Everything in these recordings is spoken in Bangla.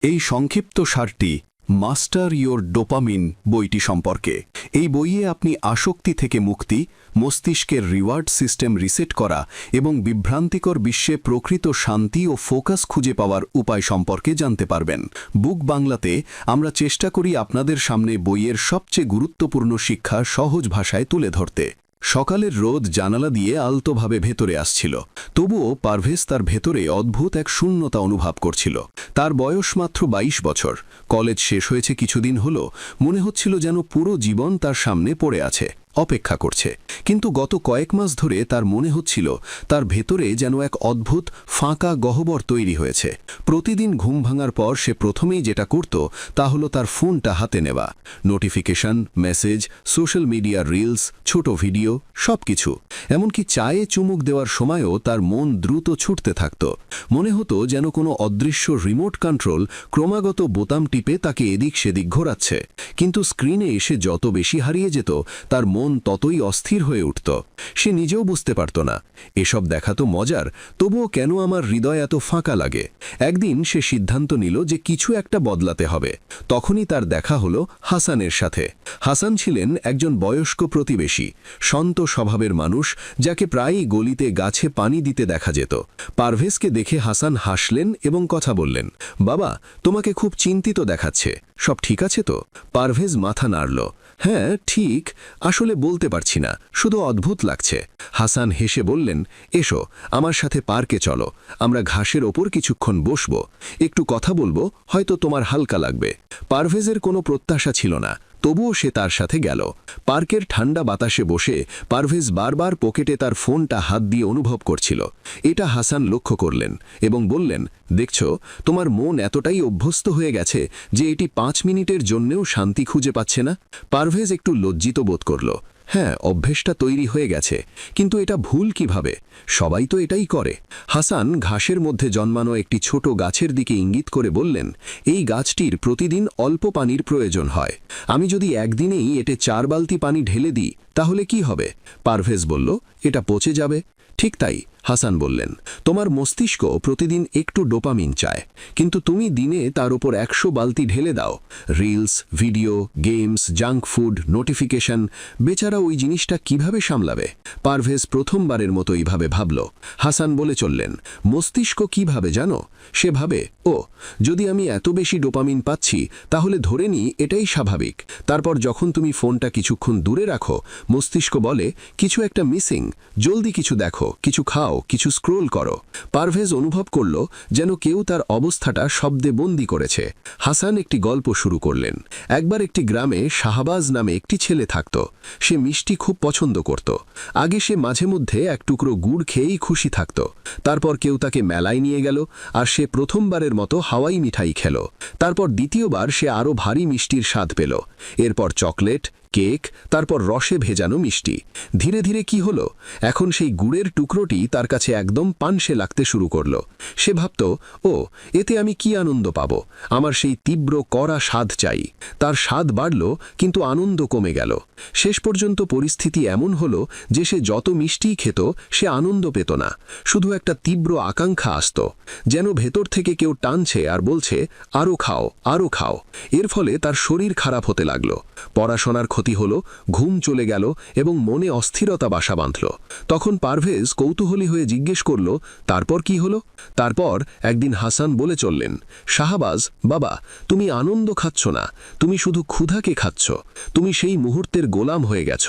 এই সংক্ষিপ্ত সারটি মাস্টার ইয়োর ডোপামিন বইটি সম্পর্কে। এই বইয়ে আপনি আসক্তি থেকে মুক্তি, মস্তিষ্কের রিওয়ার্ড সিস্টেম রিসেট করা এবং বিভ্রান্তিকর বিশ্বে প্রকৃত শান্তি ও ফোকাস খুঁজে পাওয়ার উপায় সম্পর্কে জানতে পারবেন। বুক বাংলাতে আমরা চেষ্টা করি আপনাদের সামনে বইয়ের সবচেয়ে গুরুত্বপূর্ণ শিক্ষা সহজ ভাষায় তুলে ধরতে। সকালের রোদ জানালা দিয়ে আলতোভাবে ভেতরে আসছিল, তবুও পারভেজ তার ভেতরে অদ্ভুত এক শূন্যতা অনুভব করছিল। তার বয়স মাত্র ২২ বছর, কলেজ শেষ হয়েছে কিছুদিন হলো। মনে হচ্ছিল যেন পুরো জীবন তার সামনে পড়ে আছে, অপেক্ষা করছে। কিন্তু গত কয়েক মাস ধরে তার মনে হচ্ছিল তার ভেতরে যেন এক অদ্ভুত ফাঁকা গহ্বর তৈরি হয়েছে। প্রতিদিন ঘুম ভাঙার পর সে প্রথমেই যেটা করত তা হলো তার ফোনটা হাতে নেওয়া। নোটিফিকেশন, মেসেজ, সোশ্যাল মিডিয়ার রিলস, ছোট ভিডিও, সবকিছু। এমনকি চায়ে চুমুক দেওয়ার সময়ও তার মন দ্রুত ছুটতে থাকত। মনে হতো যেন কোনো অদৃশ্য রিমোট কন্ট্রোল ক্রমাগত বোতাম টিপে তাকে এদিক সেদিক ঘোরাচ্ছে। কিন্তু স্ক্রিনে এসে যত বেশি হারিয়ে যেত, তার মন ততই অস্থির হয়ে উঠত। সে নিজেও বুঝতে পারত না। এসব দেখা তো মজার, তবুও কেন আমার হৃদয় এত ফাঁকা লাগে? একদিন সে সিদ্ধান্ত নিল যে কিছু একটা বদলাতে হবে। তখনই তার দেখা হলো হাসানের সাথে। হাসান ছিলেন একজন বয়স্ক প্রতিবেশী, শান্ত স্বভাবের মানুষ, যাকে প্রায়ই গলিতে গাছে পানি দিতে দেখা যেত। পারভেজকে দেখে হাসান হাসলেন এবং কথা বললেন, বাবা, তোমাকে খুব চিন্তিত দেখাচ্ছে, সব ঠিক আছে তো? পারভেজ মাথা নাড়ল। হ্যাঁ, ঠিক, আসলে বলতে পারছি না, শুধু অদ্ভুত লাগছে। হাসান হেসে বললেন, এসো, আমার সাথে পার্কে চলো, আমরা ঘাসের ওপর কিছুক্ষণ বসব, একটু কথা বলবো, হয়তো তোমার হালকা লাগবে। পারভেজের কোনো প্রত্যাশা ছিল না, তবুও সে তার সাথে গেল। পার্কের ঠান্ডা বাতাসে বসে পারভেজ বারবার পকেটে তার ফোনটা হাত দিয়ে অনুভব করছিল। এটা হাসান লক্ষ্য করলেন এবং বললেন, দেখছো, তোমার মন এতটাই অভ্যস্ত হয়ে গেছে যে এটি ৫ মিনিটের জন্যেও শান্তি খুঁজে পাচ্ছে না। পারভেজ একটু লজ্জিত বোধ করল। হ্যাঁ, অভ্যেসটা তৈরি হয়ে গেছে, কিন্তু এটা ভুল কিভাবে? সবাই তো এটাই করে। হাসান ঘাসের মধ্যে জন্মানো একটি ছোট গাছের দিকে ইঙ্গিত করে বললেন, এই গাছটির প্রতিদিন অল্প পানির প্রয়োজন হয়। আমি যদি একদিনেই এতে ৪ বালতি পানি ঢেলে দিই, তাহলে কি হবে? পারভেজ বলল, এটা পচে যাবে। ঠিক তাই, হাসান বললেন, তোমার মস্তিষ্ক প্রতিদিন একটু ডোপামিন চায়, কিন্তু তুমি দিনে তার উপর ১০০ বালতি ঢেলে দাও। Reels, video, games, junk food, notification, বেচারা ওই জিনিসটা কিভাবে সামলাবে? পারভেজ প্রথমবারের মতো এইভাবে ভাবল। হাসান বলে চললেন, মস্তিষ্ক কিভাবে জানো? সে ভাবে, ও, যদি আমি এত বেশি ডোপামিন পাচ্ছি, তাহলে ধরে নিই এটাই স্বাভাবিক। তারপর যখন তুমি ফোনটা কিছুক্ষণ দূরে রাখো, মস্তিষ্ক বলে, কিছু একটা মিসিং, জলদি কিছু দেখো, কিছু খাও, কিছু স্ক্রোল করো। পারভেজ অনুভব করল যেন কেউ তার অবস্থাটা শব্দে বন্দি করেছে। হাসান একটি গল্প শুরু করলেন। একবার একটি গ্রামে শাহবাজ নামে একটি ছেলে থাকত। সে মিষ্টি খুব পছন্দ করত। আগে সে মাঝে মধ্যে এক টুকরো গুড় খেয়েই খুশি থাকত। তারপর কেউ তাকে মেলায় নিয়ে গেল, আর সে প্রথমবারের মতো হাওয়াই মিঠাই খেল। তারপর দ্বিতীয়বার সে আরও ভারী মিষ্টির স্বাদ পেল। এরপর চকলেট, কেক, তারপর রসে ভেজানো মিষ্টি। ধীরে ধীরে কি হলো? এখন সেই গুড়ের টুকরোটি তার কাছে একদম পানসে লাগতে শুরু করল। সে ভাবত, ও, এতে আমি কি আনন্দ পাব? আমার সেই তীব্র কড়া স্বাদ চাই। তার স্বাদ বাড়ল, কিন্তু আনন্দ কমে গেল। শেষ পর্যন্ত পরিস্থিতি এমন হলো যে সে যত মিষ্টিই খেত, সে আনন্দ পেত না। শুধু একটা তীব্র আকাঙ্ক্ষা আসত, যেন ভেতর থেকে কেউ টানছে আর বলছে, আরও খাও, আরও খাও। এর ফলে তার শরীর খারাপ হতে লাগল। পড়াশোনার ক্ষতি হলো, ঘুম চলে গেল এবং মনে অস্থিরতা বাসা বাঁধল। তখন পারভেজ কৌতূহলী হয়ে জিজ্ঞেস করল, তারপর কি হলো? তারপর একদিন হাসান বলে চললেন, শাহবাজ, বাবা, তুমি আনন্দ খাচ্ছ না, তুমি শুধু ক্ষুধাকে খাচ্ছ। তুমি সেই মুহূর্তের গোলাম হয়ে গেছ।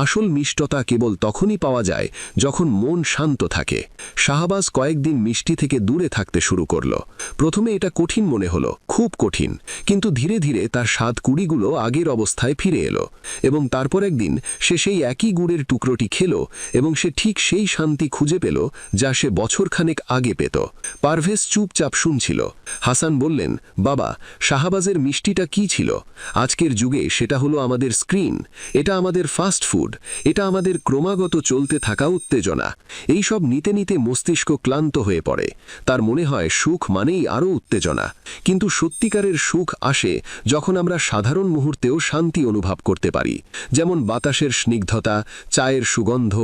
আসল মিষ্টতা কেবল তখনই পাওয়া যায় যখন মন শান্ত থাকে। শাহবাজ কয়েকদিন মিষ্টি থেকে দূরে থাকতে শুরু করল। প্রথমে এটা কঠিন মনে হলো, খুব কঠিন, কিন্তু ধীরে ধীরে তার স্বাদ কুড়িগুলো আগের অবস্থায় ফিরে এলো। এবং তারপর একদিন সে সেই একই গুড়ের টুকরোটি খেল এবং সে ঠিক সেই শান্তি খুঁজে পেল যা সে বছরখানেক আগে পেত। পারভেজ চুপচাপ শুনছিল। হাসান বললেন, বাবা, শাহবাজের মিষ্টিটা কি ছিল? আজকের যুগে সেটা হলো আমাদের স্ক্রিন। এটা আমাদের ফাস্ট ফুড, এটা আমাদের ক্রমাগত চলতে থাকা উত্তেজনা। এই সব নিতে নিতে মস্তিষ্ক ক্লান্ত হয়ে পড়ে। তার মনে হয় সুখ মানেই আরও উত্তেজনা। কিন্তু সত্যিকারের সুখ আসে যখন আমরা সাধারণ মুহূর্তেও শান্তি অনুভব করতে পারি, যেমন বাতাসের স্নিগ্ধতা, চায়ের সুগন্ধ,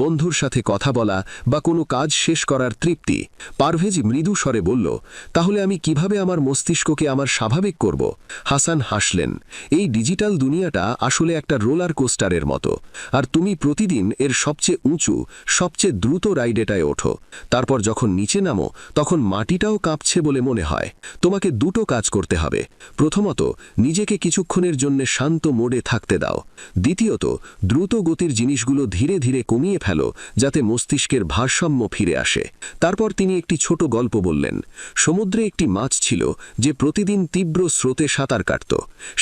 বন্ধুর সাথে কথা বলা বা কোনো কাজ শেষ করার তৃপ্তি। পারভেজ মৃদু স্বরে বলল, তাহলে আমি কিভাবে আমার মস্তিষ্ককে আমার স্বাভাবিক করব? হাসান হাসলেন। এই ডিজিটাল দুনিয়াটা আসলে একটা রোলার কোস্টারের মতো, আর তুমি প্রতিদিন এর সবচেয়ে উঁচু, সবচেয়ে দ্রুত রাইডেটায় ওঠো। তারপর যখন নিচে নামো তখন মাটিটাও কাঁপছে বলে মনে হয়। তোমাকে দুটো কাজ করতে হবে। প্রথমত, নিজেকে কিছুক্ষণের জন্য শান্ত মোডে থাকতে দাও। দ্বিতীয়ত, দ্রুত গতির জিনিসগুলো ধীরে ধীরে কমিয়ে ফেলো, যাতে মস্তিষ্কের ভারসাম্য ফিরে আসে। তারপর তিনি একটি ছোট গল্প বললেন। সমুদ্রে একটি মাছ ছিল যে প্রতিদিন তীব্র স্রোতে সাঁতার কাটত।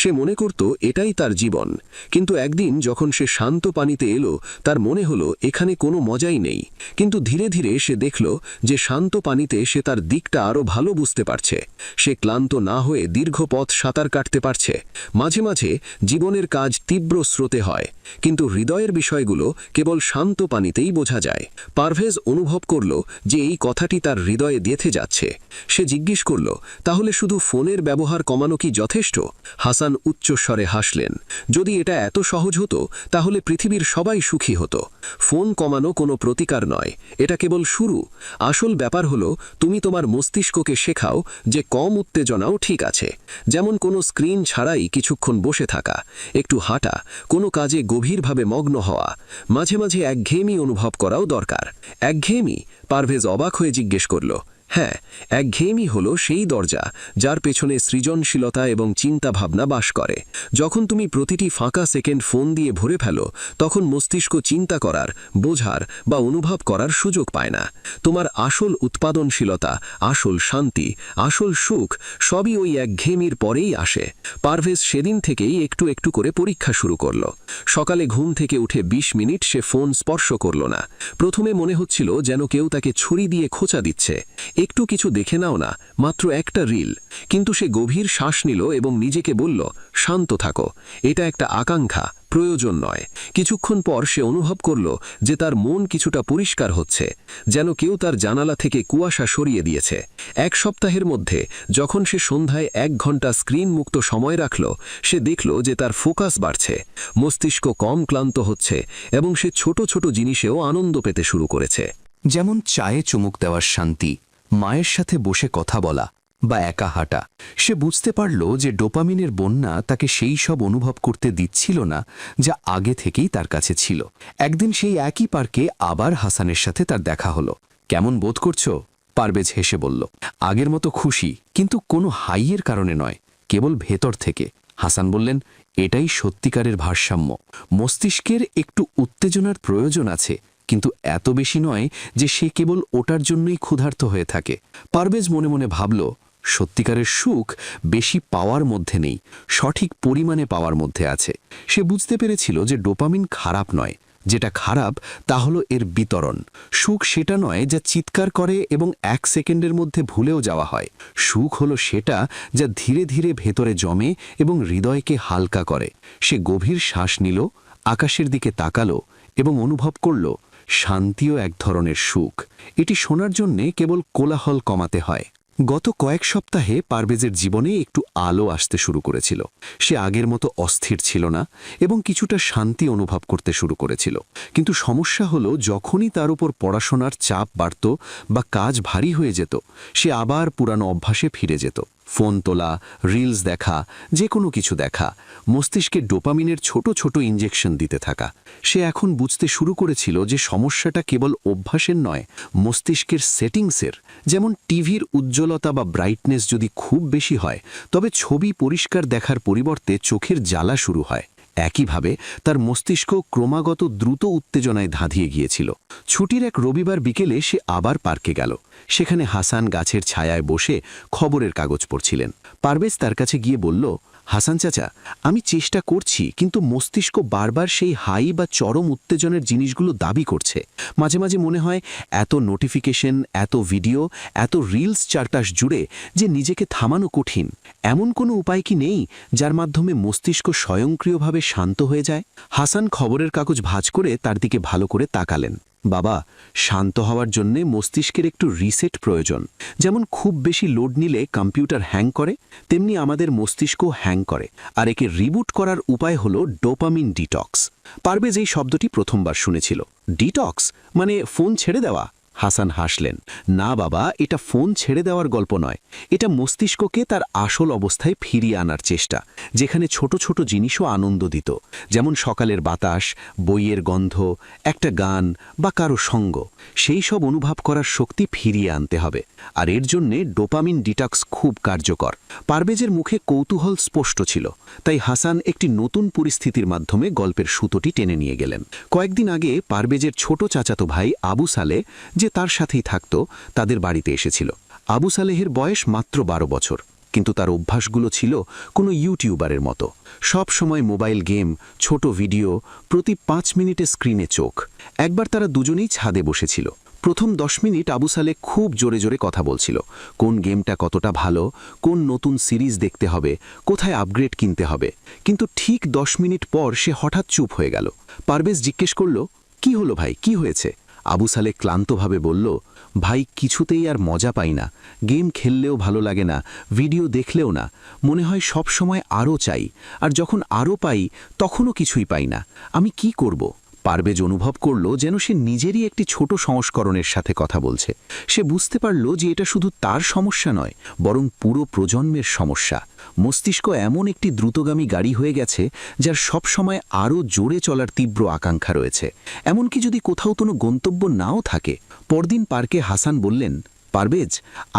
সে মনে করত এটাই তার জীবন। কিন্তু একদিন যখন সে শান্ত পানিতে এলো, তার মনে হলো এখানে কোনো মজাই নেই। কিন্তু ধীরে ধীরে সে দেখল যে শান্ত পানিতে সে তার দিকটা আরও ভালো বুঝতে পারছে। সে ক্লান্ত না হয়ে দীর্ঘ পথ সাঁতার কাটতে পারছে। মাঝে মাঝে জীবনের কাজ তীব্র স্রোতে হয়, কিন্তু হৃদয়ের বিষয়গুলো কেবল শান্ত পানিতেই বোঝা যায়। পারভেজ অনুভব করল যে এই কথাটি তার হৃদয়ে গেঁথে যাচ্ছে। সে জিজ্ঞেস করল, তাহলে শুধু ফোনের ব্যবহার কমানো কি যথেষ্ট? হাসান উচ্চস্বরে হাসলেন। যদি এটা এত সহজ হতো তাহলে পৃথিবীর সবাই সুখী হতো। ফোন কমানো কোনো প্রতিকার নয়, এটা কেবল শুরু। আসল ব্যাপার হলো তুমি তোমার মস্তিষ্ককে শেখাও যে কম উত্তেজনাও ঠিক আছে। যেমন কোনো স্ক্রিন ছাড়াই কিছুক্ষণ বসে থাকা, একটু হাঁটা, কোনো কাজে গভীরভাবে মগ্ন হওয়া। মাঝে মাঝে একঘেয়েমি অনুভব করাও দরকার। একঘেয়েমি? পারভেজ অবাক হয়ে জিজ্ঞেস করল। হ্যাঁ, একঘেয়েমি হলো সেই দরজা যার পেছনে সৃজনশীলতা এবং চিন্তা ভাবনা বাস করে। যখন তুমি প্রতিটি ফাঁকা সেকেন্ড ফোন দিয়ে ভরে ফেলো, তখন মস্তিষ্ক চিন্তা করার, বোঝার বা অনুভব করার সুযোগ পায় না। তোমার আসল উৎপাদনশীলতা, আসল শান্তি, আসল সুখ সবই ওই একঘেয়েমির পরেই আসে। পারভেজ সেদিন থেকেই একটু একটু করে পরীক্ষা শুরু করল। সকালে ঘুম থেকে উঠে 20 মিনিট সে ফোন স্পর্শ করল না। প্রথমে মনে হচ্ছিল যেন কেউ তাকে ছুরি দিয়ে খোঁচা দিচ্ছে। একটু কিছু দেখে নাও না, মাত্র একটা রিল। কিন্তু সে গভীর শ্বাস নিল এবং নিজেকে বলল, শান্ত থাকো, এটা একটা আকাঙ্ক্ষা, প্রয়োজন নয়। কিছুক্ষণ পর সে অনুভব করল যে তার মন কিছুটা পরিষ্কার হচ্ছে, যেন কেউ তার জানালা থেকে কুয়াশা সরিয়ে দিয়েছে। এক সপ্তাহের মধ্যে যখন সে সন্ধ্যায় 1 ঘন্টা স্ক্রিন মুক্ত সময় রাখল, সে দেখল যে তার ফোকাস বাড়ছে, মস্তিষ্ক কম ক্লান্ত হচ্ছে এবং সে ছোট ছোট জিনিসেও আনন্দ পেতে শুরু করেছে। যেমন চায়ে চুমুক দেওয়ার শান্তি, মায়ের সাথে বসে কথা বলা বা একা হাঁটা। সে বুঝতে পারল যে ডোপামিনের বন্যা তাকে সেই সব অনুভব করতে দিচ্ছিল না যা আগে থেকেই তার কাছে ছিল। একদিন সেই একই পার্কে আবার হাসানের সাথে তার দেখা হলো। কেমন বোধ করছো? পারভেজ হেসে বলল, আগের মতো খুশি, কিন্তু কোনো হাইয়ের কারণে নয়, কেবল ভেতর থেকে। হাসান বললেন, এটাই সত্যিকারের ভারসাম্য। মস্তিষ্কের একটু উত্তেজনার প্রয়োজন আছে, কিন্তু এত বেশি নয় যে সে কেবল ওটার জন্যই ক্ষুধার্ত হয়ে থাকে। পারভেজ মনে মনে ভাবল, সত্যিকারের সুখ বেশি পাওয়ার মধ্যে নেই, সঠিক পরিমাণে পাওয়ার মধ্যে আছে। সে বুঝতে পেরেছিল যে ডোপামিন খারাপ নয়, যেটা খারাপ তা হলো এর বিতরণ। সুখ সেটা নয় যা চিৎকার করে এবং 1 সেকেন্ডের মধ্যে ভুলেও যাওয়া হয়। সুখ হলো সেটা যা ধীরে ধীরে ভেতরে জমে এবং হৃদয়কে হালকা করে। সে গভীর শ্বাস নিল, আকাশের দিকে তাকালো এবং অনুভব করল শান্তিও এক ধরনের সুখ। এটি শোনার জন্যে কেবল কোলাহল কমাতে হয়। গত কয়েক সপ্তাহে পারভেজের জীবনে একটু আলো আসতে শুরু করেছিল। সে আগের মতো অস্থির ছিল না এবং কিছুটা শান্তি অনুভব করতে শুরু করেছিল। কিন্তু সমস্যা হলো, যখনই তার উপর পড়াশোনার চাপ বাড়ত বা কাজ ভারী হয়ে যেত, সে আবার পুরানো অভ্যাসে ফিরে যেত। ফোন তোলা, রিলস দেখা, যে কোনো কিছু দেখা, মস্তিষ্কে ডোপামিনের ছোট ছোট ইনজেকশন দিতে থাকা। সে এখন বুঝতে শুরু করেছিল যে সমস্যাটা কেবল অভ্যাসের নয়, মস্তিষ্কের সেটিংসের। যেমন টিভির উজ্জ্বলতা বা ব্রাইটনেস যদি খুব বেশি হয়, তবে ছবি পরিষ্কার দেখার পরিবর্তে চোখের জ্বালা শুরু হয়। একইভাবে তার মস্তিষ্ক ক্রমাগত দ্রুত উত্তেজনায় ধাঁধিয়ে গিয়েছিল। ছুটির এক রবিবার বিকেলে সে আবার পার্কে গেল। সেখানে হাসান গাছের ছায়ায় বসে খবরের কাগজ পড়ছিলেন। পারভেজ তার কাছে গিয়ে বলল, হাসান চাচা, আমি চেষ্টা করছি, কিন্তু মস্তিষ্ক বারবার সেই হাই বা চরম উত্তেজনের জিনিসগুলো দাবি করছে। মাঝে মাঝে মনে হয় এত নোটিফিকেশন, এত ভিডিও, এত রিলস চারপাশ জুড়ে যে নিজেকে থামানো কঠিন। এমন কোনো উপায় কি নেই যার মাধ্যমে মস্তিষ্ক স্বয়ংক্রিয়ভাবে শান্ত হয়ে যায়? হাসান খবরের কাগজ ভাঁজ করে তার দিকে ভালো করে তাকালেন। বাবা, শান্ত হওয়ার জন্যে মস্তিষ্কের একটু রিসেট প্রয়োজন। যেমন খুব বেশি লোড নিলে কম্পিউটার হ্যাং করে, তেমনি আমাদের মস্তিষ্ক হ্যাং করে। আর একে রিবুট করার উপায় হলো ডোপামিন ডিটক্স। পারভেজ এই শব্দটি প্রথমবার শুনেছিল। ডিটক্স মানে ফোন ছেড়ে দেওয়া? হাসান হাসলেন। না বাবা, এটা ফোন ছেড়ে দেওয়ার গল্প নয়। এটা মস্তিষ্ককে তার আসল অবস্থায় ফিরিয়ে আনার চেষ্টা, যেখানে ছোট ছোট জিনিসও আনন্দ দিত, যেমন সকালের বাতাস, বইয়ের গন্ধ, একটা গান বা কারো সঙ্গ। সেই সব অনুভব করার শক্তি ফিরিয়ে আনতে হবে। আর এর জন্যে ডোপামিন ডিটক্স খুব কার্যকর। পারভেজের মুখে কৌতূহল স্পষ্ট ছিল, তাই হাসান একটি নতুন পরিস্থিতির মাধ্যমে গল্পের সুতোটি টেনে নিয়ে গেলেন। কয়েকদিন আগে পারভেজের ছোট চাচাতো ভাই আবু সালেহ, যে তার সাথেই থাকত, তাদের বাড়িতে এসেছিল। আবু সালেহের বয়স মাত্র 12 বছর, কিন্তু তার অভ্যাসগুলো ছিল কোনো ইউটিউবারের মতো। সব সময় মোবাইল গেম, ছোট ভিডিও, প্রতি 5 মিনিটে স্ক্রিনে চোখ। একবার তারা দুজনেই ছাদে বসেছিল। প্রথম 10 মিনিট আবু সালেহ খুব জোরে জোরে কথা বলছিল। কোন গেমটা কতটা ভালো, কোন নতুন সিরিজ দেখতে হবে, কোথায় আপগ্রেড কিনতে হবে। কিন্তু ঠিক 10 মিনিট পর সে হঠাৎ চুপ হয়ে গেল। পারভেজ জিজ্ঞেস করল, কি হলো ভাই, কি হয়েছে? আবু সালেহ ক্লান্তভাবে বলল, ভাই, কিছুতেই আর মজা পাই না। গেম খেললেও ভালো লাগে না, ভিডিও দেখলেও না। মনে হয় সব সময় আরও চাই, আর যখন আরও পাই তখনও কিছুই পাই না। আমি কি করব? পারভেজ অনুভব করল যেন সে নিজেরই একটি ছোট সংস্করণের সাথে কথা বলছে। সে বুঝতে পারল যে এটা শুধু তার সমস্যা নয়, বরং পুরো প্রজন্মের সমস্যা। মস্তিষ্ক এমন একটি দ্রুতগামী গাড়ি হয়ে গেছে যার সবসময় আরও জোরে চলার তীব্র আকাঙ্ক্ষা রয়েছে, এমনকি যদি কোথাও কোনো গন্তব্য নাও থাকে। পরদিন পার্কে হাসান বললেন, পারভেজ,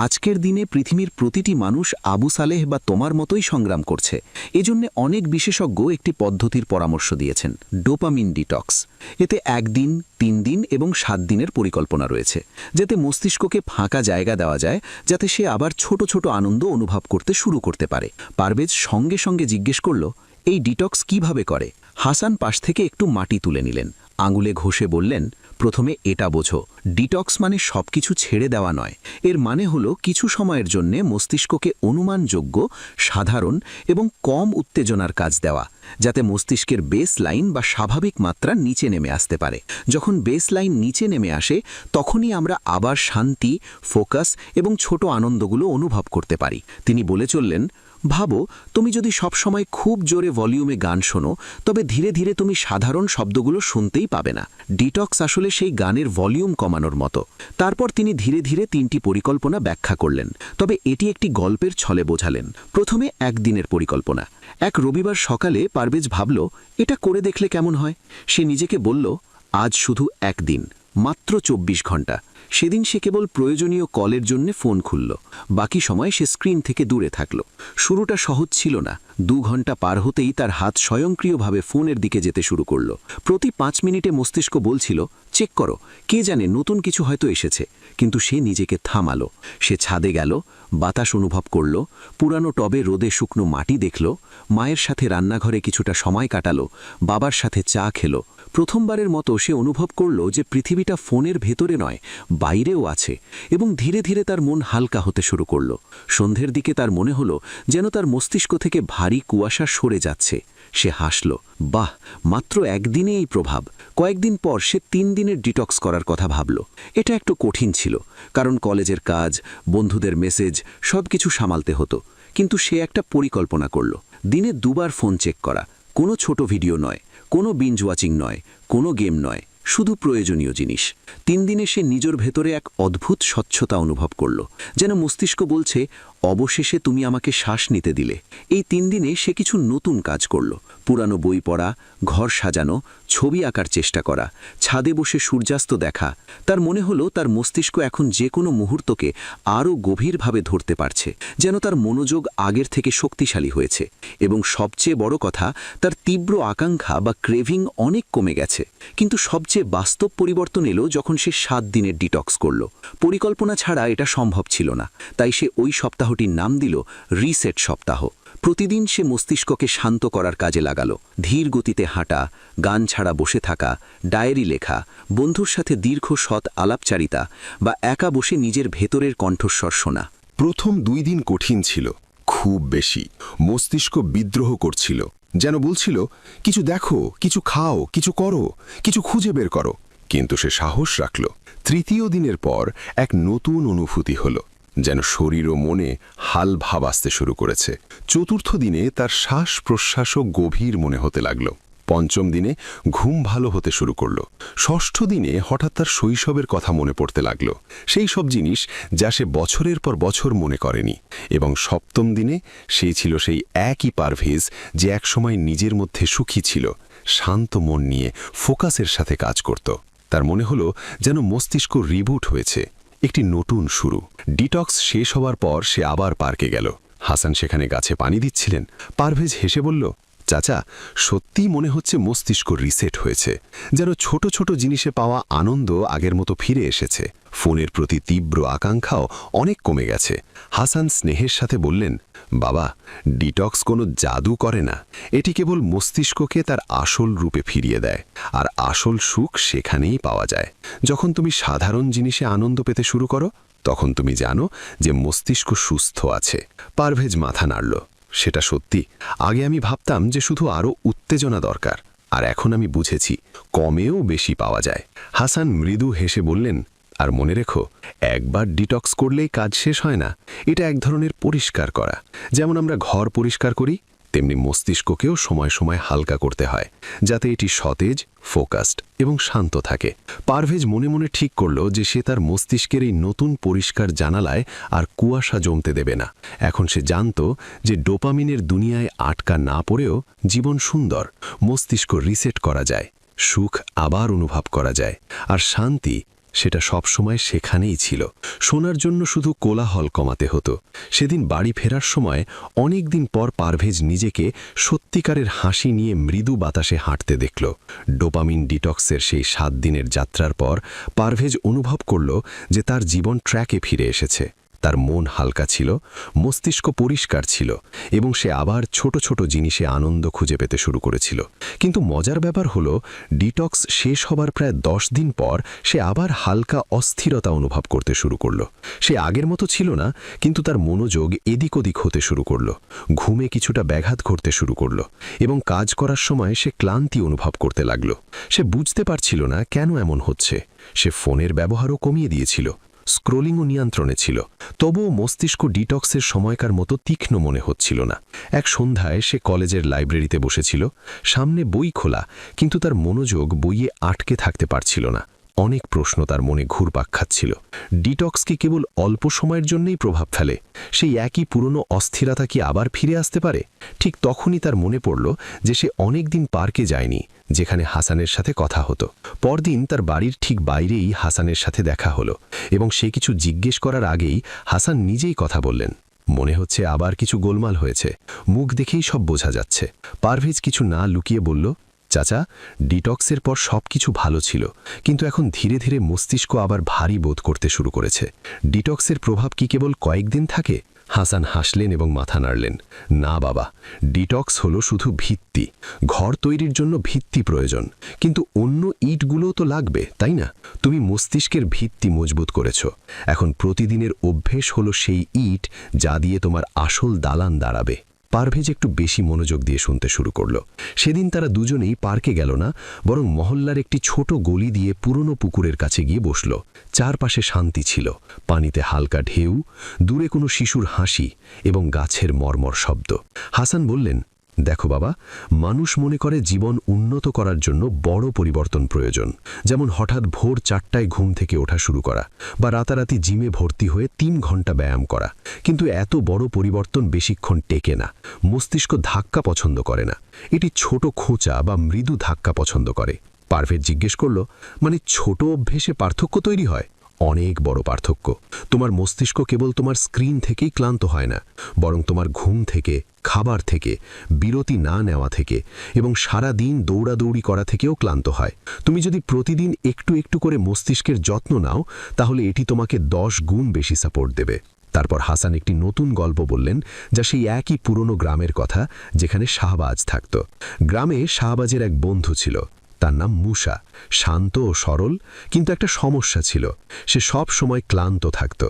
আজকের দিনে পৃথিবীর প্রতিটি মানুষ আবু সালেহ বা তোমার মতোই সংগ্রাম করছে। এজন্য অনেক বিশেষজ্ঞ একটি পদ্ধতির পরামর্শ দিয়েছেন, ডোপামিন ডিটক্স। এতে 1 দিন, 3 দিন এবং 7 দিনের পরিকল্পনা রয়েছে, যাতে মস্তিষ্ককে ফাঁকা জায়গা দেওয়া যায়, যাতে সে আবার ছোট ছোট আনন্দ অনুভব করতে শুরু করতে পারে। পারভেজ সঙ্গে সঙ্গে জিজ্ঞেস করল, এই ডিটক্স কিভাবে করে? হাসান পাশ থেকে একটু মাটি তুলে নিলেন, আঙুলে ঘষে বললেন, প্রথমে এটা বোঝো, ডিটক্স মানে সবকিছু ছেড়ে দেওয়া নয়। এর মানে হলো কিছু সময়ের জন্য মস্তিষ্ককে অনুমানযোগ্য, সাধারণ এবং কম উত্তেজনার কাজ দেওয়া, যাতে মস্তিষ্কের বেস লাইন বা স্বাভাবিক মাত্রা নিচে নেমে আসতে পারে। যখন বেস লাইন নিচে নেমে আসে, তখনই আমরা আবার শান্তি, ফোকাস এবং ছোট আনন্দগুলো অনুভব করতে পারি। তিনি বলে চললেন, ভাবো, তুমি যদি সবসময় খুব জোরে ভলিউমে গান শোনো, তবে ধীরে ধীরে তুমি সাধারণ শব্দগুলো শুনতেই পাবে না। ডিটক্স আসলে সেই গানের ভলিউম কমানোর মতো। তারপর তিনি ধীরে ধীরে 3টি পরিকল্পনা ব্যাখ্যা করলেন, তবে এটি একটি গল্পের ছলে বোঝালেন। প্রথমে 1 দিনের পরিকল্পনা। এক রবিবার সকালে পারভেজ ভাবল, এটা করে দেখলে কেমন হয়। সে নিজেকে বলল, আজ শুধু 1 দিন, মাত্র 24 ঘন্টা। সেদিন সে কেবল প্রয়োজনীয় কলের জন্য ফোন খুলল, বাকি সময় সে স্ক্রিন থেকে দূরে থাকল। শুরুটা সহজ ছিল না। 2 ঘন্টা পার হতেই তার হাত স্বয়ংক্রিয়ভাবে ফোনের দিকে যেতে শুরু করল। প্রতি 5 মিনিটে মস্তিষ্ক বলছিল, চেক করো, কে জানে নতুন কিছু হয়তো এসেছে। কিন্তু সে নিজেকে থামালো। সে ছাদে গেল, বাতাস অনুভব করল, পুরানো টবে রোদে শুকনো মাটি দেখল, মায়ের সাথে রান্নাঘরে কিছুটা সময় কাটালো, বাবার সাথে চা খেলো। প্রথমবারের মতো সে অনুভব করল যে পৃথিবীটা ফোনের ভেতরে নয়, বাইরেও আছে, এবং ধীরে ধীরে তার মন হালকা হতে শুরু করল। সন্ধ্যের দিকে তার মনে হলো যেন তার মস্তিষ্ক থেকে ভারী কুয়াশা সরে যাচ্ছে। সে হাসল, বাহ, মাত্র 1 দিনে এই প্রভাব। কয়েকদিন পর সে 3 দিনের ডিটক্স করার কথা ভাবল। এটা একটু কঠিন ছিল, কারণ কলেজের কাজ, বন্ধুদের মেসেজ সবকিছু সামালতে হতো। কিন্তু সে একটা পরিকল্পনা করল, দিনে 2 বার ফোন চেক করা, কোনো ছোট ভিডিও নয়, কোনো বিঞ্জ ওয়াচিং নয়, কোনো গেম নয়, শুধু প্রয়োজনীয় জিনিস। 3 দিনে সে নিজের ভেতরে এক অদ্ভুত স্বচ্ছতা অনুভব করল, যেন মস্তিষ্ক বলছে, অবশেষে তুমি আমাকে শ্বাস নিতে দিলে। এই 3 দিনে সে কিছু নতুন কাজ করল। পুরানো বই পড়া, ঘর সাজানো, ছবি আঁকার চেষ্টা করা, ছাদে বসে সূর্যাস্ত দেখা। তার মনে হলো তার মস্তিষ্ক এখন যে কোনো মুহূর্তকে আরও গভীরভাবে ধরতে পারছে, যেন তার মনোযোগ আগের থেকে শক্তিশালী হয়েছে। এবং সবচেয়ে বড় কথা, তার তীব্র আকাঙ্ক্ষা বা ক্রেভিং অনেক কমে গেছে। কিন্তু সবচেয়ে বাস্তব পরিবর্তন এলো যখন সে 7 দিনের ডিটক্স করল। পরিকল্পনা ছাড়া এটা সম্ভব ছিল না, তাই সে ওই সপ্তাহটির নাম দিল রিসেট সপ্তাহ। প্রতিদিন সে মস্তিষ্ককে শান্ত করার কাজে লাগালো। ধীর গতিতে হাঁটা, গান ছাড়া বসে থাকা, ডায়েরি লেখা, বন্ধুর সাথে দীর্ঘ সৎ আলাপচারিতা বা একা বসে নিজের ভেতরের কণ্ঠস্বর শোনা। প্রথম 2 দিন কঠিন ছিল, খুব বেশি। মস্তিষ্ক বিদ্রোহ করছিল, যেন বলছিল কিছু দেখো, কিছু খাও, কিছু করো, কিছু খুঁজে বের করো। কিন্তু সে সাহস রাখল। তৃতীয় দিনের পর এক নতুন অনুভূতি হলো, যেন শরীর ও মনে হাল ভাব আসতে শুরু করেছে। চতুর্থ দিনে তার শ্বাস প্রশ্বাসও গভীর মনে হতে লাগলো। পঞ্চম দিনে ঘুম ভালো হতে শুরু করল। ষষ্ঠ দিনে হঠাৎ তার শৈশবের কথা মনে পড়তে লাগলো, সেই সব জিনিস যা সে বছরের পর বছর মনে করেনি। এবং সপ্তম দিনে সেই ছিল সেই একই পারভেজ যে একসময় নিজের মধ্যে সুখী ছিল, শান্ত মন নিয়ে ফোকাসের সাথে কাজ করত। তার মনে হলো যেন মস্তিষ্ক রিবুট হয়েছে, একটি নতুন শুরু। ডিটক্স শেষ হওয়ার পর সে আবার পার্কে গেল। হাসান সেখানে গাছে পানি দিচ্ছিলেন। পারভেজ হেসে বলল, চাচা, সত্যিই মনে হচ্ছে মস্তিষ্ক রিসেট হয়েছে, যেন ছোট ছোট জিনিসে পাওয়া আনন্দ আগের মতো ফিরে এসেছে। ফোনের প্রতি তীব্র আকাঙ্ক্ষাও অনেক কমে গেছে। হাসান স্নেহের সাথে বললেন, বাবা, ডিটক্স কোনো জাদু করে না, এটি কেবল মস্তিষ্ককে তার আসল রূপে ফিরিয়ে দেয়। আর আসল সুখ সেখানেই পাওয়া যায় যখন তুমি সাধারণ জিনিসে আনন্দ পেতে শুরু করো। তখন তুমি জানো যে মস্তিষ্ক সুস্থ আছে। পারভেজ মাথা নাড়ল। সেটা সত্যি, আগে আমি ভাবতাম যে শুধু আরও উত্তেজনা দরকার, আর এখন আমি বুঝেছি কমেও বেশি পাওয়া যায়। হাসান মৃদু হেসে বললেন, আর মনে রেখো, একবার ডিটক্স করলেই কাজ শেষ হয় না। এটা এক ধরনের পরিষ্কার করা। যেমন আমরা ঘর পরিষ্কার করি, তেমনি মস্তিষ্ককেও সময় সময় হালকা করতে হয়, যাতে এটি সতেজ, ফোকাসড এবং শান্ত থাকে। পারভেজ মনে মনে ঠিক করল যে সে তার মস্তিষ্কের এই নতুন পরিষ্কার জানালায় আর কুয়াশা জমতে দেবে না। এখন সে জানত যে ডোপামিনের দুনিয়ায় আটকা না পড়েও জীবন সুন্দর। মস্তিষ্ক রিসেট করা যায়, সুখ আবার অনুভব করা যায়, আর শান্তি সেটা সবসময় সেখানেই ছিল। শোনার জন্য শুধু কোলাহল কমাতে হতো। সেদিন বাড়ি ফেরার সময় অনেক দিন পর পারভেজ নিজেকে সত্যিকারের হাসি নিয়ে মৃদু বাতাসে হাঁটতে দেখল। ডোপামিন ডিটক্সের সেই 7 দিনের যাত্রার পর পারভেজ অনুভব করল যে তার জীবন ট্র্যাকে ফিরে এসেছে। তার মন হালকা ছিল, মস্তিষ্ক পরিষ্কার ছিল, এবং সে আবার ছোট ছোট জিনিসে আনন্দ খুঁজে পেতে শুরু করেছিল। কিন্তু মজার ব্যাপার হলো, ডিটক্স শেষ হবার প্রায় 10 দিন পর সে আবার হালকা অস্থিরতা অনুভব করতে শুরু করল। সে আগের মতো ছিল না, কিন্তু তার মনোযোগ এদিক ওদিক হতে শুরু করল। ঘুমে কিছুটা ব্যাঘাত ঘটতে শুরু করল, এবং কাজ করার সময় সে ক্লান্তি অনুভব করতে লাগল। সে বুঝতে পারছিল না কেন এমন হচ্ছে। সে ফোনের ব্যবহারও কমিয়ে দিয়েছিল, স্ক্রোলিংও নিয়ন্ত্রণে ছিল। তবুও মস্তিষ্ক ডিটক্সের সময়কার মতো তীক্ষ্ণ মনে হচ্ছিল না। এক সন্ধ্যায় সে কলেজের লাইব্রেরিতে বসেছিল, সামনে বই খোলা, কিন্তু তার মনোযোগ বইয়ে আটকে থাকতে পারছিল না। অনেক প্রশ্ন তার মনে ঘুরপাক খাচ্ছিল। ডিটক্স কি কেবল অল্প সময়ের জন্যই প্রভাব ফেলে? সেই একই পুরনো অস্থিরতা কি আবার ফিরে আসতে পারে? ঠিক তখনই তার মনে পড়ল যে সে অনেক দিন পার্কে যায়নি, যেখানে হাসানের সাথে কথা হতো। পরদিন তার বাড়ির ঠিক বাইরেই হাসানের সাথে দেখা হলো, এবং সে কিছু জিজ্ঞেস করার আগেই হাসান নিজেই কথা বললেন। মনে হচ্ছে আবার কিছু গোলমাল হয়েছে, মুখ দেখেই সব বোঝা যাচ্ছে। পারভেজ কিছু না লুকিয়ে বলল, চাচা, ডিটক্সের পর সবকিছু ভালো ছিল, কিন্তু এখন ধীরে ধীরে মস্তিষ্ক আবার ভারী বোধ করতে শুরু করেছে। ডিটক্সের প্রভাব কি কেবল কয়েকদিন থাকে? হাসান হাসলেন এবং মাথা নাড়লেন। না বাবা, ডিটক্স হলো শুধু ভিত্তি। ঘর তৈরির জন্য ভিত্তি প্রয়োজন, কিন্তু অন্য ইটগুলোও তো লাগবে, তাই না? তুমি মস্তিষ্কের ভিত্তি মজবুত করেছ। এখন প্রতিদিনের অভ্যেস হলো সেই ইট যা দিয়ে তোমার আসল দালান দাঁড়াবে। পারভেজ একটু বেশি মনোযোগ দিয়ে শুনতে শুরু করল। সেদিন তারা দুজনেই পার্কে গেল না, বরং মহল্লার একটি ছোট গলি দিয়ে পুরনো পুকুরের কাছে গিয়ে বসল। চারপাশে শান্তি ছিল, পানিতে হালকা ঢেউ, দূরে কোনো শিশুর হাসি এবং গাছের মর্মর শব্দ। হাসান বললেন, দেখো বাবা, মানুষ মনে করে জীবন উন্নত করার জন্য বড় পরিবর্তন প্রয়োজন, যেমন হঠাৎ ভোর 4টায় ঘুম থেকে ওঠা শুরু করা বা রাতারাতি জিমে ভর্তি হয়ে 3 ঘন্টা ব্যায়াম করা। কিন্তু এত বড় পরিবর্তন বেশিক্ষণ টেকে না। মস্তিষ্ক ধাক্কা পছন্দ করে না, এটি ছোট খোঁচা বা মৃদু ধাক্কা পছন্দ করে। পারভেজ জিজ্ঞেস করল, মানে ছোট অভ্যেসে পার্থক্য তৈরি হয়? অনেক বড় পার্থক্য। তোমার মস্তিষ্ক কেবল তোমার স্ক্রিন থেকেই ক্লান্ত হয় না, বরং তোমার ঘুম থেকে, খাবার থেকে, বিরতি না নেওয়া থেকে এবং সারা দিন দৌড়াদৌড়ি করা থেকেও ক্লান্ত হয়। তুমি যদি প্রতিদিন একটু একটু করে মস্তিষ্কের যত্ন নাও, তাহলে এটি তোমাকে 10 গুণ বেশি সাপোর্ট দেবে। তারপর হাসান একটি নতুন গল্প বললেন, যা সেই একই পুরনো গ্রামের কথা যেখানে শাহবাজ থাকত। গ্রামে শাহবাজের এক বন্ধু ছিল, তার নাম মুসা। শান্ত ও সরল, কিন্তু একটা সমস্যা ছিল, সে সব সময় ক্লান্ত থাকত।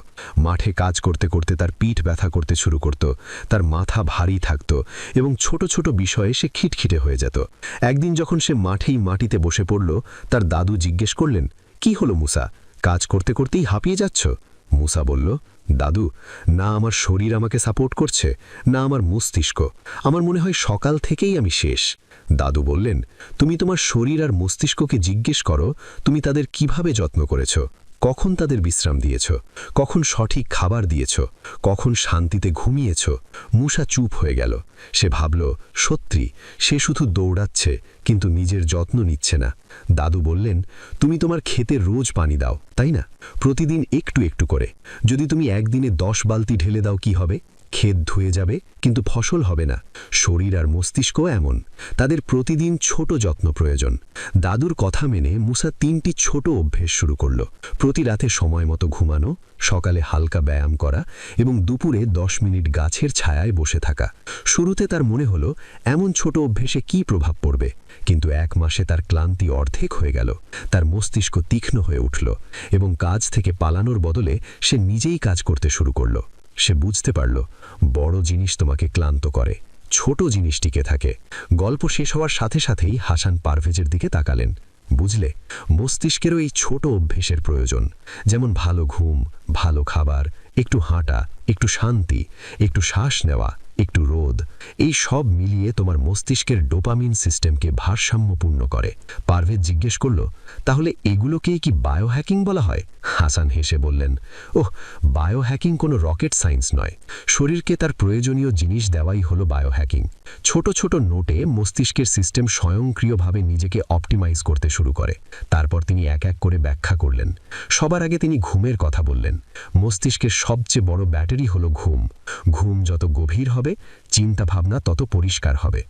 মাঠে কাজ করতে করতে তার পিঠ ব্যথা করতে শুরু করত, তার মাথা ভারী থাকত এবং ছোট ছোট বিষয়ে সে খিটখিটে হয়ে যেত। একদিন যখন সে মাঠেই মাটিতে বসে পড়ল, তার দাদু জিজ্ঞেস করলেন, কি হলো মুসা, কাজ করতে করতেই হাঁপিয়ে যাচ্ছ? মুসা বলল, দাদু, না আমার শরীর আমাকে সাপোর্ট করছে, না আমার মস্তিষ্ক। আমার মনে হয় সকাল থেকেই আমি শেষ। দাদু বললেন, তুমি তোমার শরীর আর মস্তিষ্ককে জিজ্ঞেস করো, তুমি তাদের কিভাবে যত্ন করেছ, কখন তাদের বিশ্রাম দিয়েছ, কখন সঠিক খাবার দিয়েছ, কখন শান্তিতে ঘুমিয়েছ। মুসা চুপ হয়ে গেল। সে ভাবল, সত্যি সে শুধু দৌড়াচ্ছে, কিন্তু নিজের যত্ন নিচ্ছে না। দাদু বললেন, তুমি তোমার ক্ষেতে রোজ পানি দাও, তাই না? প্রতিদিন একটু একটু করে। যদি তুমি একদিনে 10 বালতি ঢেলে দাও, কি হবে? ক্ষেত ধুয়ে যাবে, কিন্তু ফসল হবে না। শরীর আর মস্তিষ্কও এমন, তাদের প্রতিদিন ছোট যত্ন প্রয়োজন। দাদুর কথা মেনে মুসা 3টি ছোট অভ্যেস শুরু করল। প্রতি রাতে সময় মতো ঘুমানো, সকালে হালকা ব্যায়াম করা এবং দুপুরে 10 মিনিট গাছের ছায়ায় বসে থাকা। শুরুতে তার মনে হলো এমন ছোট অভ্যেসে কি প্রভাব পড়বে, কিন্তু 1 মাসে তার ক্লান্তি অর্ধেক হয়ে গেল। তার মস্তিষ্ক তীক্ষ্ণ হয়ে উঠল এবং কাজ থেকে পালানোর বদলে সে নিজেই কাজ করতে শুরু করল। সে বুঝতে পারল, বড় জিনিস তোমাকে ক্লান্ত করে, ছোট জিনিস টিকে থাকে। গল্প শেষ হওয়ার সাথে সাথেই হাসান পারভেজের দিকে তাকালেন। বুঝলে, মস্তিষ্কেরও এই ছোট অভ্যেসের প্রয়োজন, যেমন ভালো ঘুম, ভালো খাবার, একটু হাঁটা, একটু শান্তি, একটু শ্বাস নেওয়া, একটু রোদ। এই সব মিলিয়ে তোমার মস্তিষ্কের ডোপামিন সিস্টেমকে ভারসাম্যপূর্ণ করে। পারভেজ জিজ্ঞেস করল, তাহলে এগুলোকেই কি বায়োহ্যাকিং বলা হয়? হাসান হেসে বললেন, ওহ, বায়োহ্যাকিং কোনো রকেট সায়েন্স নয়। শরীরকে তার প্রয়োজনীয় জিনিস দেওয়াই হলো বায়োহ্যাকিং। ছোট ছোট নোটে মস্তিষ্কের সিস্টেম স্বয়ংক্রিয়ভাবে নিজেকে অপটিমাইজ করতে শুরু করে। তারপর তিনি এক এক করে ব্যাখ্যা করলেন। সবার আগে তিনি ঘুমের কথা বললেন। মস্তিষ্কের সবচেয়ে বড় ব্যাটারি হলো ঘুম। ঘুম যত গভীর হবে, চিন্তা ভাবনা তত পরিষ্কার হবে।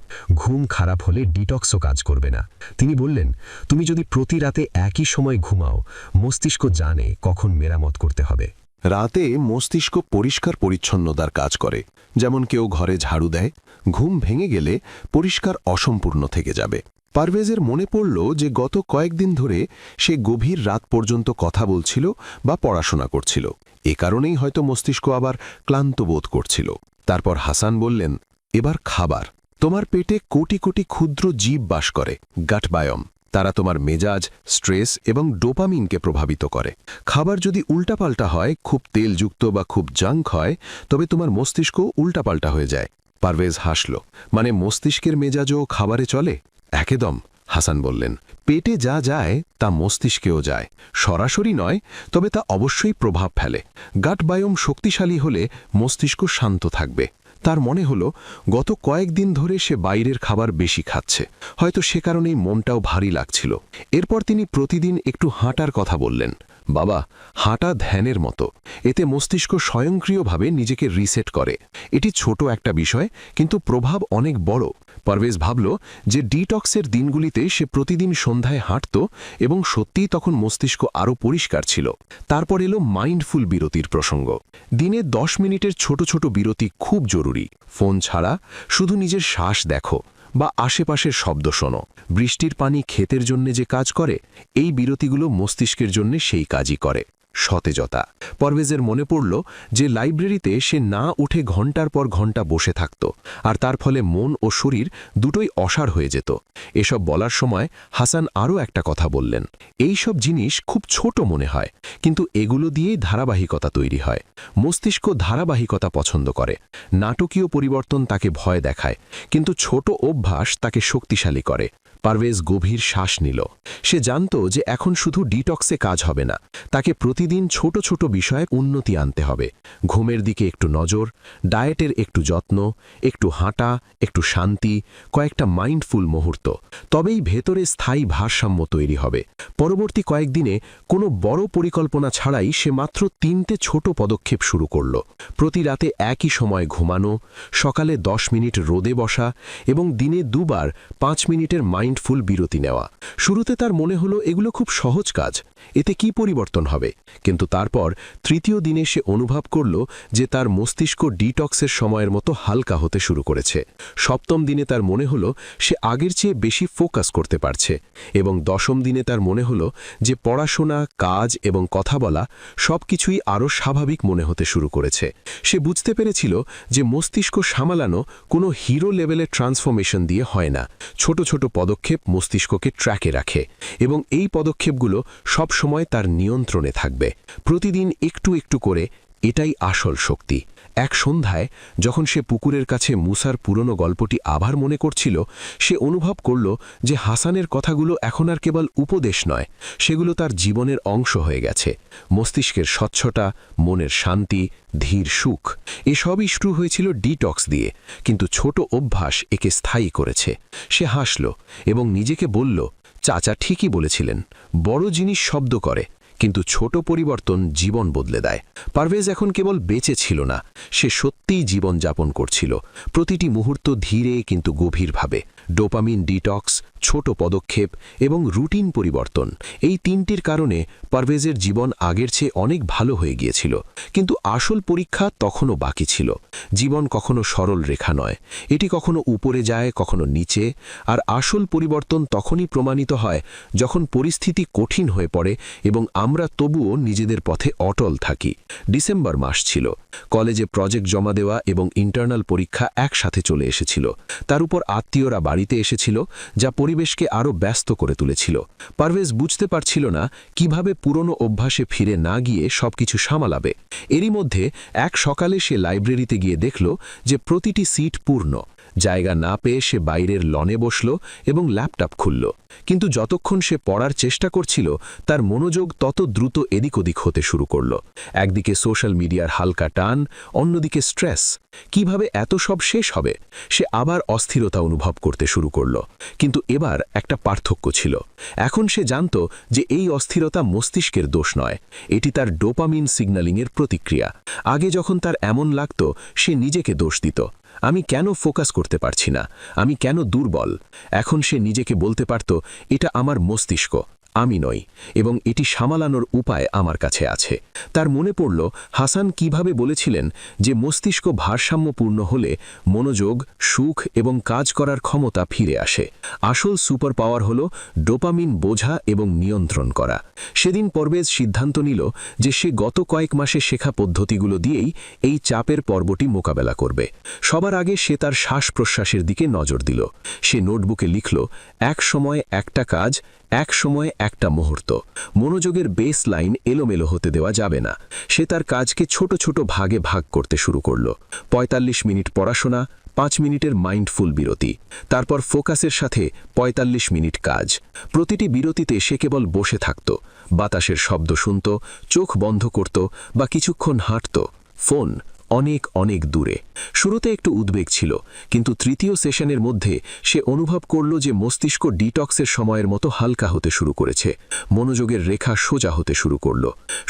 ঘুম খারাপ হলে ডিটক্সও কাজ করবে না। তিনি বললেন, তুমি যদি প্রতি রাতে একই সময় ঘুমাও, মস্তিষ্ক জানে কখন মেরামত করতে হবে। রাতে মস্তিষ্ক পরিষ্কার পরিচ্ছন্নতার কাজ করে। যেমন কেউ ঘরে ঝাড়ু দেয়, ঘুম ভেঙে গেলে পরিষ্কার অসম্পূর্ণ থেকে যাবে। পারভেজের মনে পড়ল যে গত কয়েকদিন ধরে সে গভীর রাত পর্যন্ত কথা বলছিল বা পড়াশোনা করছিল। এ কারণেই হয়তো মস্তিষ্ক আবার ক্লান্ত বোধ করছিল। তারপর হাসান বললেন, এবার খাবার। তোমার পেটে কোটি কোটি ক্ষুদ্র জীব বাস করে, গাট বায়োম। তারা তোমার মেজাজ, স্ট্রেস এবং ডোপামিনকে প্রভাবিত করে। খাবার যদি উল্টাপাল্টা হয়, খুব তেলযুক্ত বা খুব জাঙ্ক হয়, তবে তোমার মস্তিষ্ক উল্টাপাল্টা হয়ে যায়। পারভেজ হাসল, মানে মস্তিষ্কের মেজাজও খাবারে চলে? একদম, হাসান বললেন। পেটে যা যায় তা মস্তিষ্কেও যায়, সরাসরি নয়, তবে তা অবশ্যই প্রভাব ফেলে। গাট বায়োম শক্তিশালী হলে মস্তিষ্ক শান্ত থাকবে। তার মনে হলো গত কয়েকদিন ধরে সে বাইরের খাবার বেশি খাচ্ছে, হয়তো সে কারণেই মনটাও ভারী লাগছিল। এরপর তিনি প্রতিদিন একটু হাঁটার কথা বললেন। বাবা, হাঁটা ধ্যানের মতো, এতে মস্তিষ্ক স্বয়ংক্রিয়ভাবে নিজেকে রিসেট করে। এটি ছোট একটা বিষয়, কিন্তু প্রভাব অনেক বড়। পারভেজ ভাবল যে ডিটক্সের দিনগুলিতে সে প্রতিদিন সন্ধ্যায় হাঁটত এবং সত্যিই তখন মস্তিষ্ক আরও পরিষ্কার ছিল। তারপর এলো মাইন্ডফুল বিরতির প্রসঙ্গ। দিনে 10 মিনিটের ছোট ছোট বিরতি খুব জরুরি। ফোন ছাড়া শুধু নিজের শ্বাস দেখো বা আশেপাশের শব্দ শোনো। বৃষ্টির পানি ক্ষেতের জন্য যে কাজ করে, এই বিরতিগুলো মস্তিষ্কের জন্য সেই কাজই করে। সতেজতা। পারভেজের মনে পড়ল যে লাইব্রেরিতে সে না উঠে ঘন্টার পর ঘন্টা বসে থাকত, আর তার ফলে মন ও শরীর দুটোই অসাড় হয়ে যেত। এসব বলার সময় হাসান আরও একটা কথা বললেন, এই সব জিনিস খুব ছোট মনে হয়, কিন্তু এগুলো দিয়েই ধারাবাহিকতা তৈরি হয়। মস্তিষ্ক ধারাবাহিকতা পছন্দ করে। নাটকীয় পরিবর্তন তাকে ভয় দেখায়, কিন্তু ছোট অভ্যাস তাকে শক্তিশালী করে। পারভেজ গভীর শ্বাস নিল। সে জানত যে এখন শুধু ডিটক্সে কাজ হবে না, তাকে প্রতিদিন ছোট ছোট বিষয়ে উন্নতি আনতে হবে। ঘুমের দিকে একটু নজর, ডায়েটের একটু যত্ন, একটু হাঁটা, একটু শান্তি, কয়েকটা মাইন্ডফুল মুহূর্ত। তবেই ভেতরে স্থায়ী ভারসাম্য তৈরি হবে। পরবর্তী কয়েকদিনে কোনো বড় পরিকল্পনা ছাড়াই সে মাত্র 3টে ছোট পদক্ষেপ শুরু করল। প্রতি রাতে একই সময় ঘুমানো, সকালে 10 মিনিট রোদে বসা এবং দিনে 2বার 5 মিনিটের মাইন্ডফুল বিরতি নেওয়া। শুরুতে তার মনে হলো এগুলো খুব সহজ কাজ, এতে কি পরিবর্তন হবে? কিন্তু তারপর 3য় দিনে সে অনুভব করল যে তার মস্তিষ্ক ডিটক্সের সময়ের মতো হালকা হতে শুরু করেছে। 7ম দিনে তার মনে হলো সে আগের চেয়ে বেশি ফোকাস করতে পারছে, এবং 10ম দিনে তার মনে হলো যে পড়াশোনা, কাজ এবং কথা বলা সবকিছুই আরও স্বাভাবিক মনে হতে শুরু করেছে। সে বুঝতে পেরেছিল যে মস্তিষ্ক সামলানো কোনো হিরো লেভেলের ট্রান্সফরমেশন দিয়ে হয় না। ছোট ছোট পদক্ষেপ মস্তিষ্ককে ট্র্যাকে রাখে, এবং এই পদক্ষেপগুলো সব সময় তার নিয়ন্ত্রণে থাকবে। প্রতিদিন একটু একটু করে, এটাই আসল শক্তি। এক সন্ধ্যায় যখন সে পুকুরের কাছে মুসার পুরনো গল্পটি আবার মনে করছিল, সে অনুভব করল যে হাসানের কথাগুলো এখন আর কেবল উপদেশ নয়, সেগুলো তার জীবনের অংশ হয়ে গেছে। মস্তিষ্কের স্বচ্ছতা, মনের শান্তি, ধীর সুখ, এসবই শুরু হয়েছিল ডিটক্স দিয়ে, কিন্তু ছোট অভ্যাস একে স্থায়ী করেছে। সে হাসল এবং নিজেকে বলল, চাচা ঠিকই বলেছিলেন, বড় জিনিস শব্দ করে, কিন্তু ছোট পরিবর্তন জীবন বদলে দেয়। পারভেজ এখন কেবল বেঁচে ছিল না, সে সত্যিই জীবন যাপন করছিল, প্রতিটি মুহূর্ত ধীরে কিন্তু গভীরভাবে। ডোপামিন ডিটক্স, ছোট পদক্ষেপ এবং রুটিন পরিবর্তন, এই 3টির কারণে পারভেজের জীবন আগের চেয়ে অনেক ভালো হয়ে গিয়েছিল। কিন্তু আসল পরীক্ষা তখনও বাকি ছিল। জীবন কখনো সরল রেখা নয়, এটি কখনো উপরে যায়, কখনো নিচে। আর আসল পরিবর্তন তখনই প্রমাণিত হয় যখন পরিস্থিতি কঠিন হয়ে পড়ে এবং আমরা তবুও নিজেদের পথে অটল থাকি। ডিসেম্বর মাস ছিল। কলেজে প্রজেক্ট জমা দেওয়া এবং ইন্টারনাল পরীক্ষা একসাথে চলে এসেছিল। তার উপর আত্মীয়রা বাড়িতে এসেছিল, যা পরিবেশকে আরও ব্যস্ত করে তুলেছিল। পারভেজ বুঝতে পারছিল না কিভাবে পুরনো অভ্যাসে ফিরে না গিয়ে সবকিছু সামালাবে। এরই মধ্যে এক সকালে সে লাইব্রেরিতে গিয়ে দেখল যে প্রতিটি সিট পূর্ণ। জায়গা না পেয়ে সে বাইরের লনে বসল এবং ল্যাপটপ খুলল। কিন্তু যতক্ষণ সে পড়ার চেষ্টা করছিল, তার মনোযোগ তত দ্রুত এদিক ওদিক হতে শুরু করল। একদিকে সোশ্যাল মিডিয়ার হালকা টান, অন্যদিকে স্ট্রেস। কিভাবে এত সব শেষ হবে? সে আবার অস্থিরতা অনুভব করতে শুরু করল। কিন্তু এবার একটা পার্থক্য ছিল। এখন সে জানত যে এই অস্থিরতা মস্তিষ্কের দোষ নয়, এটি তার ডোপামিন সিগন্যালিংয়ের প্রতিক্রিয়া। আগে যখন তার এমন লাগত, সে নিজেকে দোষ দিত, আমি কেন ফোকাস করতে পারছি না, আমি কেন দুর্বল। এখন সে নিজেকে বলতে পারত, এটা আমার মস্তিষ্ক, আমি নই, এবং এটি সামালানোর উপায় আমার কাছে আছে। তার মনে পড়ল হাসান কিভাবে বলেছিলেন যে মস্তিষ্ক ভারসাম্যপূর্ণ হলে মনোযোগ, সুখ এবং কাজ করার ক্ষমতা ফিরে আসে। আসল সুপার পাওয়ার হল ডোপামিন বোঝা এবং নিয়ন্ত্রণ করা। সেদিন পারভেজ সিদ্ধান্ত নিল যে সে গত কয়েক মাসে শেখা পদ্ধতিগুলো দিয়েই এই চাপের পর্বটি মোকাবেলা করবে। সবার আগে সে তার শ্বাস প্রশ্বাসের দিকে নজর দিল। সে নোটবুকে লিখল, এক সময় একটা কাজ, এক সময় একটা মুহূর্ত। মনোযোগের বেস লাইন এলোমেলো হতে দেওয়া যাবে না। সে তার কাজকে ছোট ছোট ভাগে ভাগ করতে শুরু করল। 45 মিনিট পড়াশোনা, 5 মিনিটের মাইন্ডফুল বিরতি, তারপর ফোকাসের সাথে 45 মিনিট কাজ। প্রতিটি বিরতিতে সে কেবল বসে থাকত, বাতাসের শব্দ শুনত, চোখ বন্ধ করত বা কিছুক্ষণ হাঁটত। ফোন অনেক অনেক দূরে। শুরুতে একটু উদ্বেগ ছিল, কিন্তু 3য় সেশনের মধ্যে সে অনুভব করল যে মস্তিষ্ক ডিটক্সের সময়ের মতো হালকা হতে শুরু করেছে। মনোযোগের রেখা সোজা হতে শুরু করল।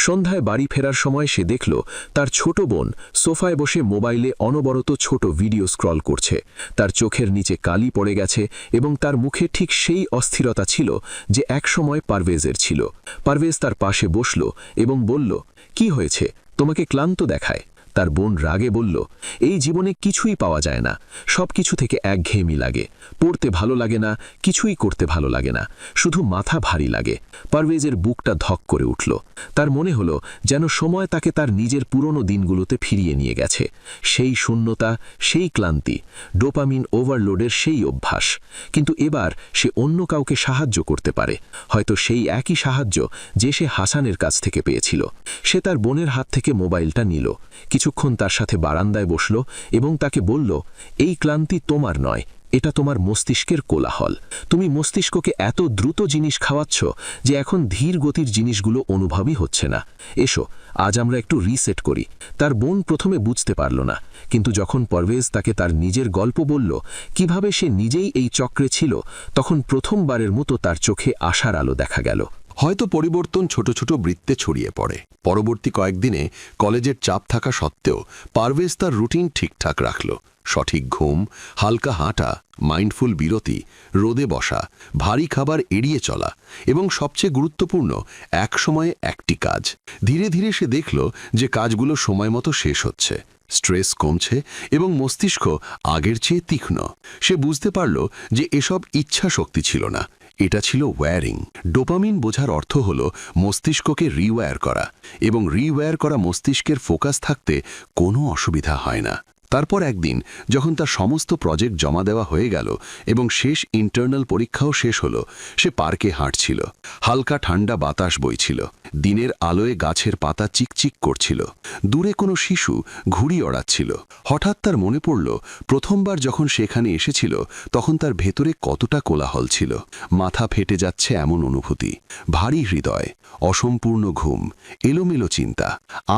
সন্ধ্যায় বাড়ি ফেরার সময় সে দেখল তার ছোট বোন সোফায় বসে মোবাইলে অনবরত ছোট ভিডিও স্ক্রল করছে। তার চোখের নিচে কালি পড়ে গেছে এবং তার মুখে ঠিক সেই অস্থিরতা ছিল যে একসময় পারভেজের ছিল। পারভেজ তার পাশে বসল এবং বলল, কি হয়েছে? তোমাকে ক্লান্ত দেখায়। তার বোন রাগে বলল, এই জীবনে কিছুই পাওয়া যায় না, সব কিছু থেকে একঘেয়েমি লাগে, পড়তে ভালো লাগে না, কিছুই করতে ভালো লাগে না, শুধু মাথা ভারী লাগে। পারভেজের বুকটা ধক করে উঠল। তার মনে হলো যেন সময় তাকে তার নিজের পুরনো দিনগুলোতে ফিরিয়ে নিয়ে গেছে। সেই শূন্যতা, সেই ক্লান্তি, ডোপামিন ওভারলোডের সেই অভ্যাস। কিন্তু এবার সে অন্য কাউকে সাহায্য করতে পারে, হয়তো সেই একই সাহায্য যে সে হাসানের কাছ থেকে পেয়েছিল। সে তার বোনের হাত থেকে মোবাইলটা নিল, কিছুক্ষণ তার সাথে বারান্দায় বসল এবং তাকে বলল, এই ক্লান্তি তোমার নয়, এটা তোমার মস্তিষ্কের কোলাহল। তুমি মস্তিষ্ককে এত দ্রুত জিনিস খাওয়াচ্ছ যে এখন ধীর গতির জিনিসগুলো অনুভবই হচ্ছে না। এসো, আজ আমরা একটু রিসেট করি। তার বোন প্রথমে বুঝতে পারল না, কিন্তু যখন পারভেজ তাকে তার নিজের গল্প বলল, কিভাবে সে নিজেই এই চক্রে ছিল, তখন প্রথমবারের মতো তার চোখে আশার আলো দেখা গেল। হয়তো পরিবর্তন ছোট ছোট বৃত্তে ছড়িয়ে পড়ে। পরবর্তী কয়েকদিনে কলেজের চাপ থাকা সত্ত্বেও পারভেজ তার রুটিন ঠিকঠাক রাখল। সঠিক ঘুম, হালকা হাঁটা, মাইন্ডফুল বিরতি, রোদে বসা, ভারী খাবার এড়িয়ে চলা এবং সবচেয়ে গুরুত্বপূর্ণ, এক সময়ে একটি কাজ। ধীরে ধীরে সে দেখল যে কাজগুলো সময়মতো শেষ হচ্ছে, স্ট্রেস কমছে এবং মস্তিষ্ক আগের চেয়ে তীক্ষ্ণ। সে বুঝতে পারল যে এসব ইচ্ছা শক্তি ছিল না, এটা ছিল ওয়্যারিং। ডোপামিন বোঝার অর্থ হল মস্তিষ্ককে রিওয়্যার করা, এবং রিওয়্যার করা মস্তিষ্কের ফোকাস থাকতে কোনো অসুবিধা হয় না। তারপর একদিন যখন তার সমস্ত প্রজেক্ট জমা দেওয়া হয়ে গেল এবং শেষ ইন্টারনাল পরীক্ষাও শেষ হলো, সে পার্কে হাঁটছিল। হালকা ঠান্ডা বাতাস বইছিল, দিনের আলোয় গাছের পাতা চিকচিক করছিল, দূরে কোনো শিশু ঘুড়ি ওড়াচ্ছিল। হঠাৎ তার মনে পড়ল প্রথমবার যখন সেখানে এসেছিল তখন তার ভেতরে কতটা কোলাহল ছিল। মাথা ফেটে যাচ্ছে এমন অনুভূতি, ভারী হৃদয়, অসম্পূর্ণ ঘুম, এলোমেলো চিন্তা।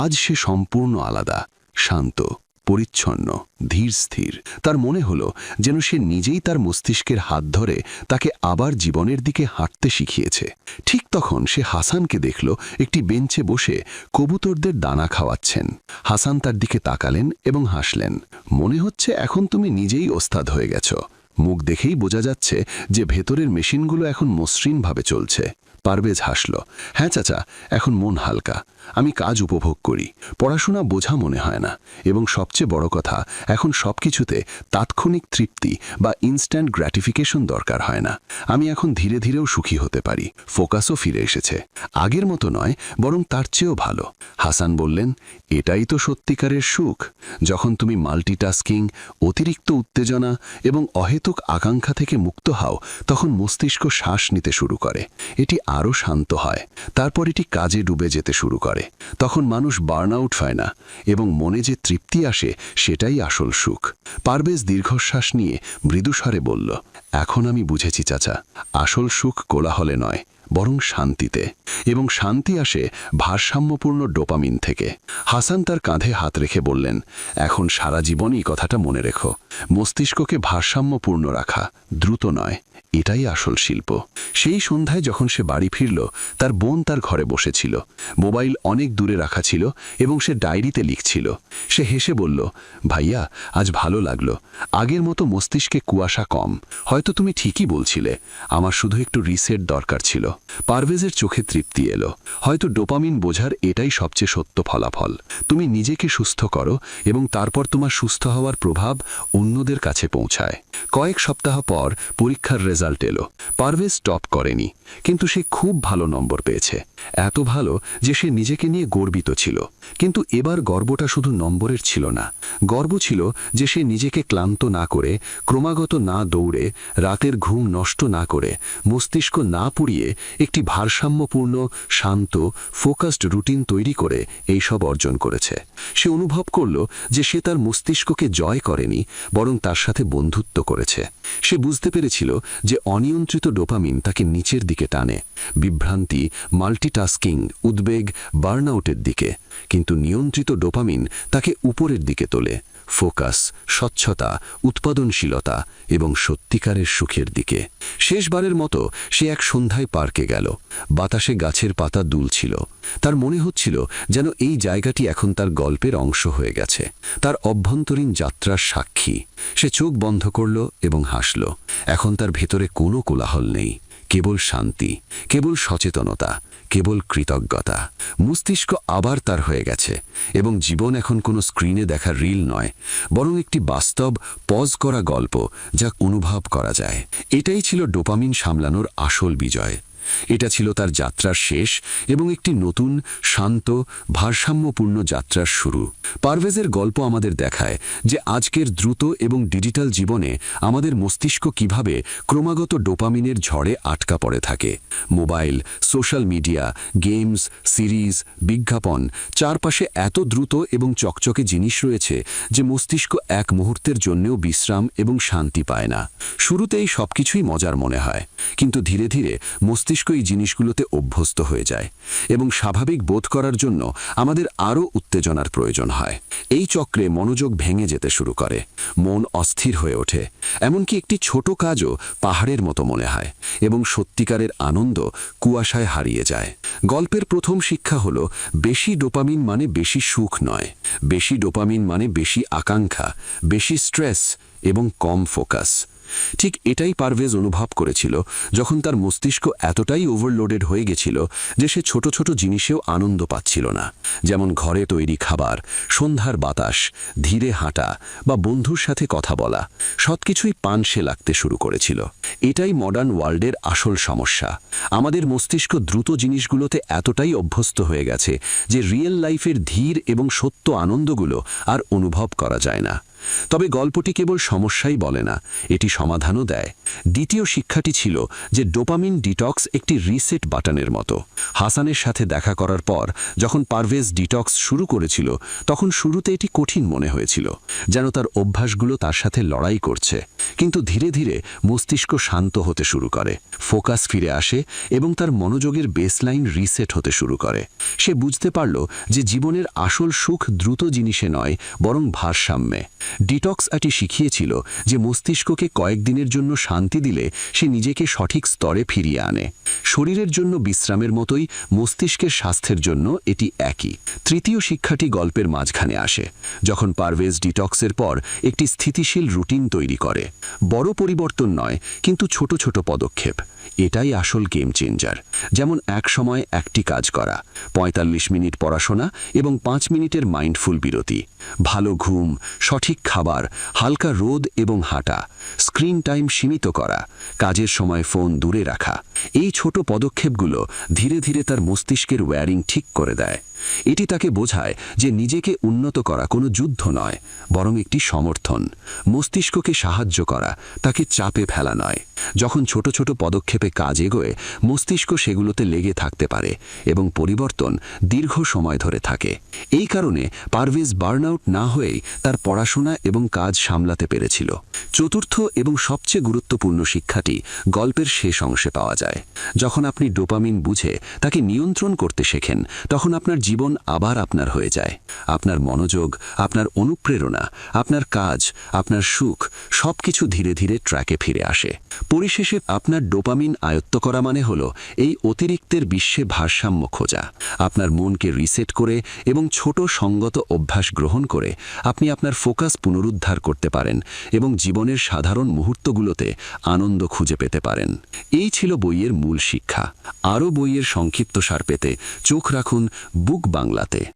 আজ সে সম্পূর্ণ আলাদা, শান্ত, পরিচ্ছন্ন, ধীর স্থির। তার মনে হলো যেন সে নিজেই তার মস্তিষ্কের হাত ধরে তাকে আবার জীবনের দিকে হাঁটতে শিখিয়েছে। ঠিক তখন সে হাসানকে দেখল একটি বেঞ্চে বসে কবুতরদের দানা খাওয়াচ্ছেন। হাসান তার দিকে তাকালেন এবং হাসলেন। মনে হচ্ছে এখন তুমি নিজেই ওস্তাদ হয়ে গেছ। মুখ দেখেই বোঝা যাচ্ছে যে ভেতরের মেশিনগুলো এখন মসৃণভাবে চলছে। পারভেজ হাসল। হ্যাঁ চাচা, এখন মন হালকা, আমি কাজ উপভোগ করি, পড়াশোনা বোঝা মনে হয় না, এবং সবচেয়ে বড় কথা, এখন সবকিছুতে তাৎক্ষণিক তৃপ্তি বা ইনস্ট্যান্ট গ্র্যাটিফিকেশন দরকার হয় না। আমি এখন ধীরে ধীরেও সুখী হতে পারি। ফোকাসও ফিরে এসেছে, আগের মতো নয় বরং তার চেয়েও ভালো। হাসান বললেন, এটাই তো সত্যিকারের সুখ, যখন তুমি মাল্টিটাস্কিং, অতিরিক্ত উত্তেজনা এবং অহেতুক আকাঙ্ক্ষা থেকে মুক্ত হও, তখন মস্তিষ্ক শ্বাস নিতে শুরু করে, এটি আরও শান্ত হয়, তারপর এটি কাজে ডুবে যেতে শুরু করে। তখন মানুষ বার্নআউট হয় না এবং মনে যে তৃপ্তি আসে সেটাই আসল সুখ। পারভেজ দীর্ঘশ্বাস নিয়ে মৃদুস্বরে বলল, এখন আমি বুঝেছি চাচা, আসল সুখ কোলাহলে নয় বরং শান্তিতে, এবং শান্তি আসে ভারসাম্যপূর্ণ ডোপামিন থেকে। হাসান তার কাঁধে হাত রেখে বললেন, এখন সারা জীবনই কথাটা মনে রেখো, মস্তিষ্ককে ভারসাম্যপূর্ণ রাখা, দ্রুত নয়, এটাই আসল শিল্প। সেই সন্ধ্যায় যখন সে বাড়ি ফিরল, তার বোন তার ঘরে বসেছিল। মোবাইল অনেক দূরে রাখা ছিল এবং সে ডায়েরিতে লিখছিল। সে হেসে বলল, ভাইয়া, আজ ভালো লাগলো, আগের মতো মস্তিষ্কে কুয়াশা কম। হয়তো তুমি ঠিকই বলছিলে, আমার শুধু একটু রিসেট দরকার ছিল। পারভেজের চোখে তৃপ্তি এলো। হয়তো ডোপামিন বোঝার এটাই সবচেয়ে সত্য ফলাফল। তুমি নিজেকে সুস্থ করো এবং তারপর তোমার সুস্থ হওয়ার প্রভাব অন্যদের কাছে পৌঁছায়। কয়েক সপ্তাহ পর পরীক্ষার রেজাল্ট এলো। পারভেজ টপ করেনি, কিন্তু সে খুব ভালো নম্বর পেয়েছে, এত ভালো যে সে নিজেকে নিয়ে গর্বিত ছিল। কিন্তু এবার গর্বটা শুধু নম্বরের ছিল না, গর্ব ছিল যে সে নিজেকে ক্লান্ত না করে, ক্রমাগত না দৌড়ে, রাতের ঘুম নষ্ট না করে, মস্তিষ্ক না পুড়িয়ে একটি ভারসাম্যপূর্ণ, শান্ত, ফোকাসড রুটিন তৈরি করে এইসব অর্জন করেছে। সে অনুভব করল যে সে তার মস্তিষ্ককে জয় করেনি, বরং তার সাথে বন্ধুত্ব করেছে। সে বুঝতে পেরেছিল যে অনিয়ন্ত্রিত ডোপামিন তাকে নিচের দিকে টানে, বিভ্রান্তি, মাল্টিটাস্কিং, উদ্বেগ, বার্নআউটের দিকে, কিন্তু নিয়ন্ত্রিত ডোপামিন তাকে উপরের দিকে তোলে, ফোকাস, স্বচ্ছতা, উৎপাদনশীলতা এবং সত্যিকারের সুখের দিকে। শেষবারের মতো সে এক সন্ধ্যায় পার্কে গেল। বাতাসে গাছের পাতা দুলছিল। তার মনে হচ্ছিল যেন এই জায়গাটি এখন তার গল্পের অংশ হয়ে গেছে, তার অভ্যন্তরীণ যাত্রার সাক্ষী। সে চোখ বন্ধ করল এবং হাসল। এখন তার ভেতরে কোনো কোলাহল নেই, কেবল শান্তি, কেবল সচেতনতা, কেবল কৃতজ্ঞতা। মস্তিষ্ক আবার তার হয়ে গেছে এবং জীবন এখন কোনো স্ক্রিনে দেখা রিল নয়, বরং একটি বাস্তব পজ করা গল্প যা অনুভব করা যায়। এটাই ছিল ডোপামিন সামলানোর আসল বিজয়। এটা ছিল তার যাত্রার শেষ এবং একটি নতুন, শান্ত, ভারসাম্যপূর্ণ যাত্রার শুরু। পারভেজের গল্প আমাদের দেখায় যে আজকের দ্রুত এবং ডিজিটাল জীবনে আমাদের মস্তিষ্ক কিভাবে ক্রমাগত ডোপামিনের ঝড়ে আটকা পড়ে থাকে। Mobile, social media, games, series, বিজ্ঞাপন, চারপাশে এত দ্রুত এবং চকচকে জিনিস রয়েছে যে মস্তিষ্ক এক মুহূর্তের জন্যও বিশ্রাম এবং শান্তি পায় না। শুরুতেই সবকিছুই মজার মনে হয়, কিন্তু ধীরে ধীরে মস্তিষ্ক এই জিনিসগুলোতে অভ্যস্ত হয়ে যায় এবং স্বাভাবিক বোধ করার জন্য আমাদের আরও উত্তেজনার প্রয়োজন হয়। এই চক্রে মনোযোগ ভেঙে যেতে শুরু করে, মন অস্থির হয়ে ওঠে, এমনকি একটি ছোট কাজও পাহাড়ের মতো মনে হয় এবং সত্যিকারের আনন্দ কুয়াশায় হারিয়ে যায়। গল্পের প্রথম শিক্ষা হলো, বেশি ডোপামিন মানে বেশি সুখ নয়, বেশি ডোপামিন মানে বেশি আকাঙ্ক্ষা, বেশি স্ট্রেস এবং কম ফোকাস। ঠিক এটাই পারভেজ অনুভব করেছিল যখন তার মস্তিষ্ক এতটাই ওভারলোডেড হয়ে গেছিল যে সে ছোট ছোট জিনিসেও আনন্দ পাচ্ছিল না, যেমন ঘরে তৈরি খাবার, সন্ধ্যার বাতাস, ধীরে হাঁটা বা বন্ধুর সাথে কথা বলা, সবকিছুই পানসে লাগতে শুরু করেছিল। এটাই মডার্ন ওয়ার্ল্ডের আসল সমস্যা। আমাদের মস্তিষ্ক দ্রুত জিনিসগুলোতে এতটাই অভ্যস্ত হয়ে গেছে যে রিয়েল লাইফের ধীর এবং সত্য আনন্দগুলো আর অনুভব করা যায় না। তবে গল্পটি কেবল সমস্যাই বলে না, এটি সমাধানও দেয়। দ্বিতীয় শিক্ষাটি ছিল যে ডোপামিন ডিটক্স একটি রিসেট বাটনের মতো। হাসানের সাথে দেখা করার পর যখন পারভেজ ডিটক্স শুরু করেছিল, তখন শুরুতে এটি কঠিন মনে হয়েছিল, যেন তার অভ্যাসগুলো তার সাথে লড়াই করছে। কিন্তু ধীরে ধীরে মস্তিষ্ক শান্ত হতে শুরু করে, ফোকাস ফিরে আসে এবং তার মনোযোগের বেসলাইন রিসেট হতে শুরু করে। সে বুঝতে পারল যে জীবনের আসল সুখ দ্রুত জিনিসে নয়, বরং ভারসাম্যে। ডিটক্স এটি শিখিয়েছিল যে মস্তিষ্ককে কয়েকদিনের জন্য শান্তি দিলে সে নিজেকে সঠিক স্তরে ফিরিয়ে আনে। শরীরের জন্য বিশ্রামের মতোই মস্তিষ্কের স্বাস্থ্যের জন্য এটি একই। তৃতীয় শিক্ষাটি গল্পের মাঝখানে আসে, যখন পারভেজ ডিটক্সের পর একটি স্থিতিশীল রুটিন তৈরি করে। বড় পরিবর্তন নয়, কিন্তু ছোট ছোট পদক্ষেপ। এটাই আসল গেম চেঞ্জার। যেমন এক সময় একটি কাজ করা, ৪৫ মিনিট পড়াশোনা এবং ৫ মিনিটের মাইন্ডফুল বিরতি, ভালো ঘুম, সঠিক খাবার, হালকা রোদ এবং হাঁটা, স্ক্রিন টাইম সীমিত করা, কাজের সময় ফোন দূরে রাখা। এই ছোট পদক্ষেপগুলো ধীরে ধীরে তার মস্তিষ্কের ওয়্যারিং ঠিক করে দেয়। এটি তাকে বোঝায় যে নিজেকে উন্নত করা কোনো যুদ্ধ নয়, বরং একটি সমর্থন। মস্তিষ্ককে সাহায্য করা, তাকে চাপে ফেলা নয়। যখন ছোট ছোট পদক্ষেপে কাজ এগোয়, মস্তিষ্ক সেগুলোতে লেগে থাকতে পারে এবং পরিবর্তন দীর্ঘ সময় ধরে থাকে। এই কারণে পারভেজ বার্নআউট না হয়েই তার পড়াশোনা এবং কাজ সামলাতে পেরেছিল। চতুর্থ এবং সবচেয়ে গুরুত্বপূর্ণ শিক্ষাটি গল্পের শেষ অংশে পাওয়া যায়। যখন আপনি ডোপামিন বুঝে তাকে নিয়ন্ত্রণ করতে শেখেন, তখন আপনার জীবন আবার আপনার হয়ে যায়। আপনার মনোযোগ, আপনার অনুপ্রেরণা, আপনার কাজ, আপনার সুখ সবকিছু ধীরে ধীরে ট্র্যাকে ফিরে আসে। পরিশেষে আপনার ডোপামিন আয়ত্ত করা মানে হলো এই অতিরিক্তের বিশ্বে ভারসাম্য খোঁজা। আপনার মনকে রিসেট করে এবং ছোট সঙ্গত অভ্যাস গ্রহণ করে আপনি আপনার ফোকাস পুনরুদ্ধার করতে পারেন এবং জীবনের সাধারণ মুহূর্তগুলোতে আনন্দ খুঁজে পেতে পারেন। এই ছিল বইয়ের মূল শিক্ষা। আরও বইয়ের সংক্ষিপ্তসার পেতে চোখ রাখুন বুক বাংলাতে।